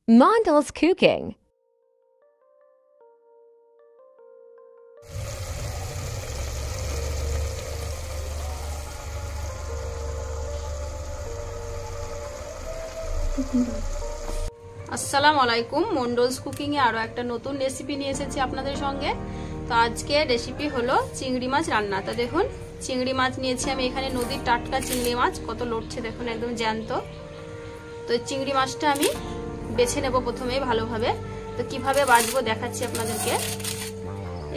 Mondle's Cooking. আসসালামু আলাইকুম, মন্ডলস cooking এ আরো একটা নতুন রেসিপি নিয়ে এসেছি আপনাদের সঙ্গে। তো আজকে রেসিপি হলো চিংড়ি মাছ রান্না। তো দেখুন, চিংড়ি মাছ নিয়েছি আমি এখানে, নদীর টাটকা চিংড়ি মাছ, কত লড়ছে দেখুন, একদম জ্যান্ত। তো চিংড়ি মাছটা আমি বেছে নেব প্রথমেই ভালোভাবে। তো কিভাবে বাছবো দেখাচ্ছি আপনাদেরকে।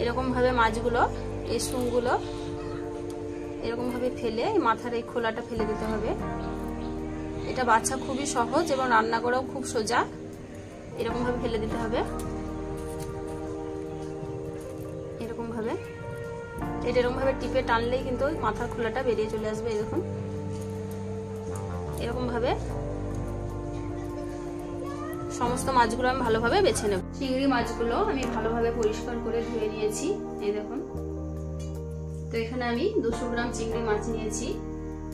এরকম ভাবে মাছগুলো, এই শুঁড়গুলো এরকম ভাবে ফেলে মাথার এই খোলাটা ফেলে দিতে হবে। এটা বাছা খুবই সহজ এবং রান্না করাও খুব সোজা। এরকম ভাবে ফেলে দিতে হবে, এরকম ভাবে। এটা এরকম ভাবে টিপে টানলেই কিন্তু মাথার খোলাটা বেরিয়ে চলে আসবে। এই দেখুন, এরকম ভাবে সমস্ত মাছগুলো আমি ভালোভাবে বেছে নেব। চিংড়ি মাছগুলো আমি ভালোভাবে পরিষ্কার করে ধুয়ে নিয়েছি। এই দেখুন, তো এখানে আমি 200 গ্রাম চিংড়ি মাছ নিয়েছি।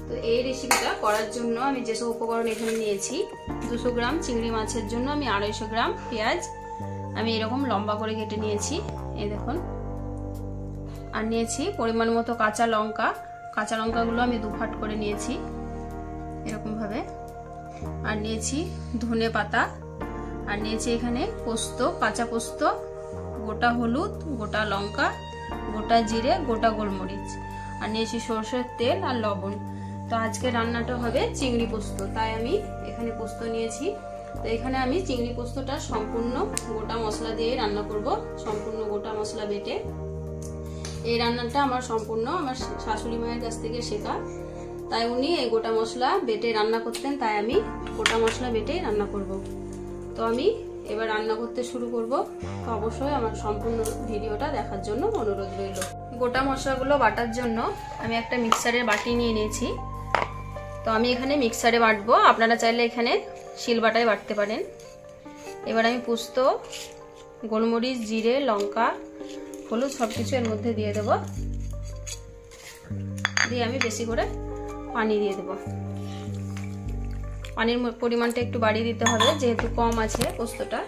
তো এই রেসিপিটা করার জন্য আমি যেসব উপকরণ এখানে নিয়েছি, 200 গ্রাম চিংড়ি মাছের জন্য আমি 250 গ্রাম পেঁয়াজ আমি এরকম লম্বা করে কেটে নিয়েছি। এই দেখুন, আর নিয়েছি পরিমাণ মতো কাঁচা লঙ্কা। কাঁচা লঙ্কাগুলো আমি 2 ফাট করে নিয়েছি এরকম ভাবে। আর নিয়েছি ধনে পাতা, আর নিয়েছি এখানে পোস্ত, কাঁচা পোস্ত, গোটা হলুদ, গোটা লঙ্কা, গোটা জিরে, গোটা গোলমরিচ, আর নিয়েছি সরষের তেল আর লবণ। তো আজকে রান্নাটা হবে চিংড়ি পোস্ত, তাই আমি এখানে পোস্ত নিয়েছি। তো এখানে আমি চিংড়ি পোস্তটা সম্পূর্ণ গোটা মশলা দিয়ে রান্না করব, সম্পূর্ণ গোটা মশলা বেটে। এই রান্নাটা আমার সম্পূর্ণ আমার শাশুড়ি মায়ের কাছ থেকে শেখা, তাই উনি এই গোটা মশলা বেটে রান্না করতেন, তাই আমি গোটা মশলা বেটে রান্না করব। তো আমি এবার রান্না করতে শুরু করব। তো অবশ্যই আমার সম্পূর্ণ ভিডিওটা দেখার জন্য অনুরোধ রইল। গোটা মশলাগুলো বাটার জন্য আমি একটা মিক্সারের বাটি নিয়ে নিয়েছি। তো আমি এখানে মিক্সারে বাটবো, আপনারা চাইলে এখানে শিলবাটায় বাটতে পারেন। এবার আমি পোস্ত, গোলমরিচ, জিরে, লঙ্কা, হলুদ সবকিছু এর মধ্যে দিয়ে দেব। দিয়ে আমি বেশি করে পানি দিয়ে দেব। পানির পরিমাণটা একটু বাড়িয়ে দিতে হবে, যেহেতু কম আছে পোস্তটা।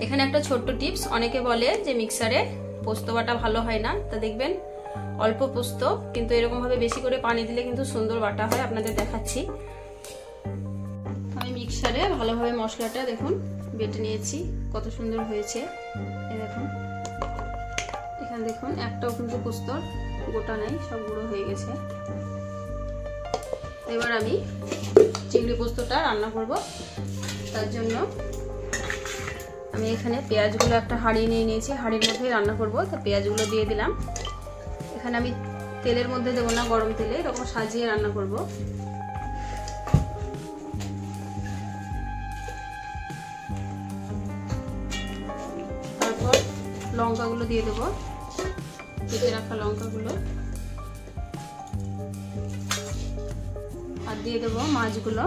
এখানে একটা ছোট্ট টিপস, অনেকে বলে যে মিক্সারে পোস্ত বাটা ভালো হয় না। তা দেখবেন অল্প পোস্ত, কিন্তু এরকম ভাবে বেশি করে পানি দিলে কিন্তু সুন্দর বাটা হয়। আপনাদের দেখাচ্ছি। আমি মিক্সারে ভালোভাবে মশলাটা দেখুন বেটে নিয়েছি, কত সুন্দর হয়েছে। এই দেখুন, এখানে দেখুন একটাও কিন্তু পোস্তর গোটা নেই, সব গুঁড়ো হয়ে গেছে। এবার আমি চিংড়ি পোস্তটা রান্না করব। তার জন্য আমি এখানে পেঁয়াজগুলো একটা হাঁড়ি নিয়ে নিয়েছি, হাঁড়ির মধ্যে রান্না করব। তো পেঁয়াজগুলো দিয়ে দিলাম। এখানে আমি তেলের মধ্যে দেবো না, গরম তেলে এরকম সাজিয়ে রান্না করব। তারপর লঙ্কাগুলো দিয়ে দেবো, কেটে রাখা লঙ্কাগুলো, আর দিয়ে দেবো মাছগুলো।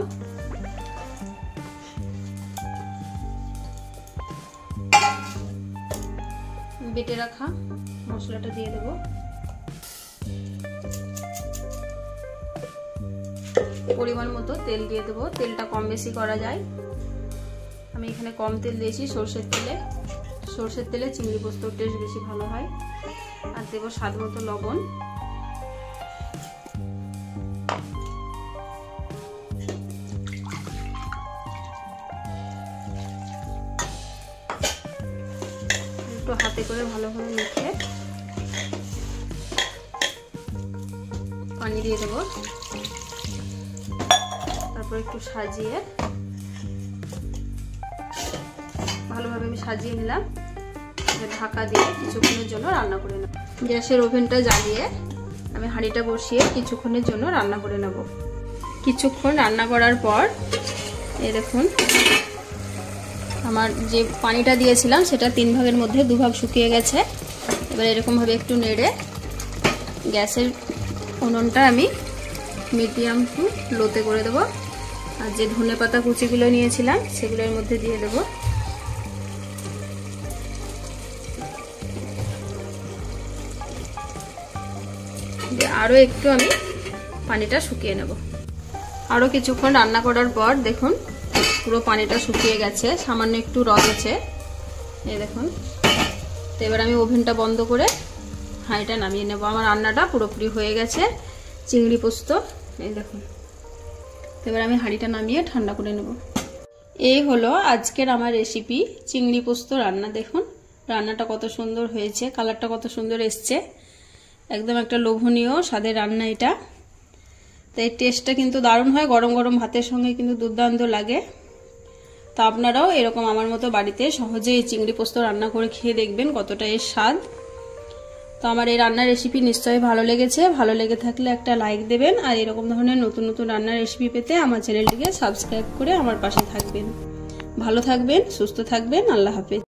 বেটে রাখা মশলাটা দিয়ে দেবো। পরিমাণ মতো তেল দিয়ে দেবো, তেলটা কম বেশি করা যায়। আমি এখানে কম তেল দিয়েছি, সরষের তেলে। সরষের তেলে চিংড়ি পোস্তর টেস্ট বেশি ভালো হয়। আর দেবো স্বাদ মতো লবণ। একটু হাতে করে ভালোভাবে মেখে পানি দিয়ে দেবো। তারপর একটু সাজিয়ে ভালোভাবে আমি সাজিয়ে নিলাম। ঢাকা দিয়ে কিছুক্ষণের জন্য রান্না করে নেব। গ্যাসের ওভেনটা জ্বালিয়ে আমি হাঁড়িটা বসিয়ে কিছুক্ষণের জন্য রান্না করে নেব। কিছুক্ষণ রান্না করার পর এই দেখুন, আমার যে পানিটা দিয়েছিলাম সেটা 3 ভাগের মধ্যে 2 ভাগ শুকিয়ে গেছে। এবার এরকম ভাবে একটু নেড়ে গ্যাসের উনুনটা আমি মিডিয়াম টু লোতে করে দেবো। আর যে ধনে পাতা কুচিগুলো নিয়েছিলাম সেগুলোর মধ্যে দিয়ে দেবো। আরো একটু আমি পানিটা শুকিয়ে নেব। আরো কিছুক্ষণ রান্না করার পর দেখুন পুরো পানিটা শুকিয়ে গেছে, সামান্য একটু রস আছে, এই দেখুন। তো এবার আমি ওভেনটা বন্ধ করে হাঁড়িটা নামিয়ে নেব। আমার রান্নাটা পুরোপুরি হয়ে গেছে, চিংড়ি পোস্ত, এই দেখুন। তো এবার আমি হাঁড়িটা নামিয়ে ঠান্ডা করে নেব। এই হলো আজকের আমার রেসিপি, চিংড়ি পোস্ত রান্না। দেখুন রান্নাটা কত সুন্দর হয়েছে, কালারটা কত সুন্দর এসছে, একদম একটা লোভনীয় স্বাদের রান্না এটা। তো এর টেস্টটা কিন্তু দারুণ হয়, গরম গরম ভাতের সঙ্গে কিন্তু দুর্দান্ত লাগে। তো আপনারাও এরকম আমার মতো বাড়িতে সহজে এই চিংড়ি পোস্ত রান্না করে খেয়ে দেখবেন কতটা এর স্বাদ। তো আমার এই রান্নার রেসিপি নিশ্চয়ই ভালো লেগেছে, ভালো লেগে থাকলে একটা লাইক দেবেন, আর এরকম ধরনের নতুন নতুন রান্নার রেসিপি পেতে আমার চ্যানেলটিকে সাবস্ক্রাইব করে আমার পাশে থাকবেন। ভালো থাকবেন, সুস্থ থাকবেন, আল্লাহ হাফেজ।